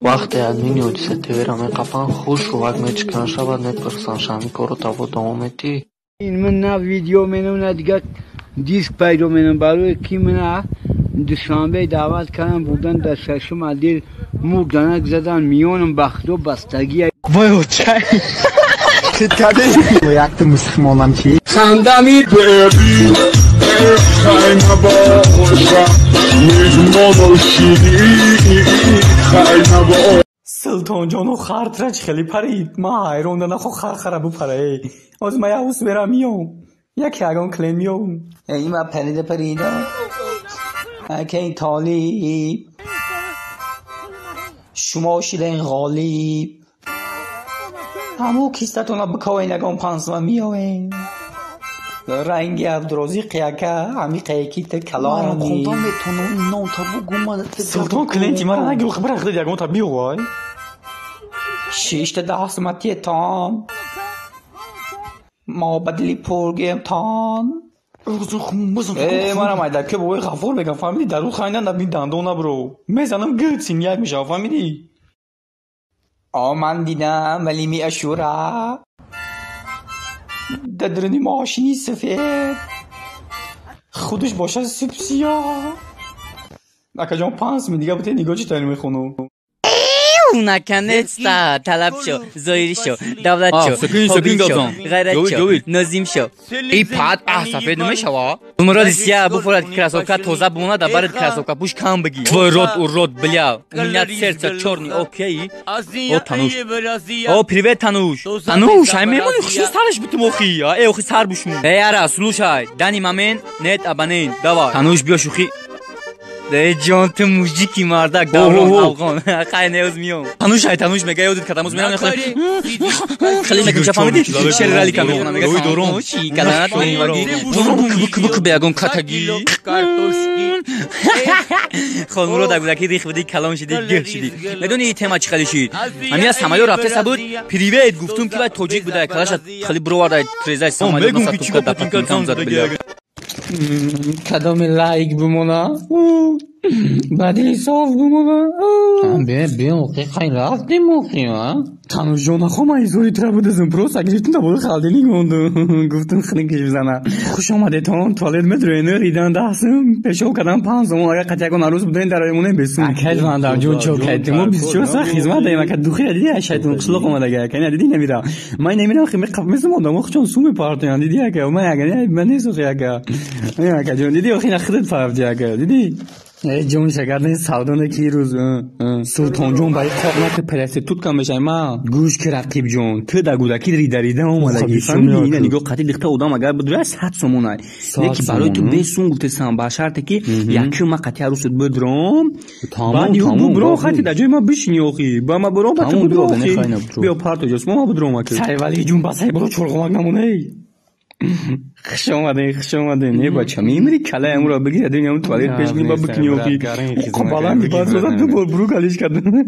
وقتی ادمین یودیسه تیرم قفان خوش و وقت میچکن شود نپرسن شمی کارو تابو دوامتی این من نه ویدیو منو نه دیگه دیسک پیدا منو برای کی من دوشنبه دعوت کردم بودن در ششم عدیل مردنک زدن میانم بخت و بستگی وای اوچای خیلی کده یک مسخم آلم چی؟ خندمی خیمه با خوشم میزمان و شیری خیمه با سلطان جانو خرطرچ خیلی پرید ما حیرون نخو خرخره بپره از ما یه حس برم میام یک یگان کلیم میام ای ما پریده اکی طالیب شما شیرین غالیب همو کیستتون بکوین یگان پانسما میاوین رنگی عبدالرازی قیاکه همی قیاکیت کلامی سلطان کلینتی مرا نگیو خبر اخده یگان تا بیوای شیشت دستمتی تان ما بدلی پرگیم تان مرا مایده که بوی غفور بگم فهمیدی در رو خیندن نبین دندونه برو میزنم گرد سینیت میشه فهمیدی من دیدم ولی می اشوره ددرنی ماشینی سفید خودش باشه سیب سیاه اکا جان 5 می دیگه بوده نگاه چی تایی میخونو نکنستا طلب شو زایری شو دولت شو سکین شو غیرت شو نازیم شو ای پاد سفید نمیشه وا مراد سیاه بفرد کراسوکا توزه بمونه در برد کراسوکا پوش کم بگی تو رود بلیا منیت سرچ چورنی اوکی او تنوش او پریوت تنوش های میمونی خوشی سرش بیتم اوخی ای اوخی سر بشون ای اره سلوش های دانی مامین نت ابانین دوا تنوش بیا شوخی ده جان تو موجیکی مردک دوران افغان خیلی نیاز میام تنوش میگه یادت کداموز میرم خیلی میگم فهمیدی شعر رالی کم میخونم میگه دوران چی کلمات میگی بک بیاگون کاتگی خانم رو دگودکی ریخ بدی کلام شدی گه شدی میدونی تما چی خیلی شید همین از سمایو رفته سبود پریوت گفتم که باید توجیک بده کلاش خیلی برو ورده تریزای سمایو بگم که چیکار پاتین کام زد بگی کدام لایک بمونه بعدی صاف بمونه بیا خیلی رفتیم موقعی تنوش جان خواهم ایزوری تره بود ازم پروس اگه جیتون دباره خالدینی گفتم خیلی کش بزنه خوش آمده تان توالت مدرینه ریدن دستم پیشو کدام 5 اگه قطعه نروز بودین در ایمونه بسون اکل من در جون چوکت ما 24 ساعت خدمت داریم که دوخی دیدی شیطون قشلق اومده گه کنه دیدی نمیرم من نمیرم خیلی قفمس مودم خودم سومی پارتیان دیدی که من اگه من نیست که جون دیدی خیلی خدت فرض دیدی جون شگرد سودانه کی روز سلطان جون برای قاقنات پرسته توت کم بشه ما گوش که رقیب جون تو در گودکی ریده اومدگی فهمیدی اینه نگاه قطعی لیخته اودام اگر بدوی از 100 سومونه لیکی برای تو بسون گفتستم با شرطه که یکی ما قطعی عروست بدرم بعد یو برو خطی در جای ما بشینی اوخی با ما برو بچه بدرم اوخی بیا پارتو جاست ما بدرم اکی سری ولی جون بسایی برو چرغمک نمونه خوش آمده نه بچه میمیری کله امو را بگیر دنیا اون توالت پیش میبا بکنی اوکی خب بالا میباز روزا تو برو کلیش کردن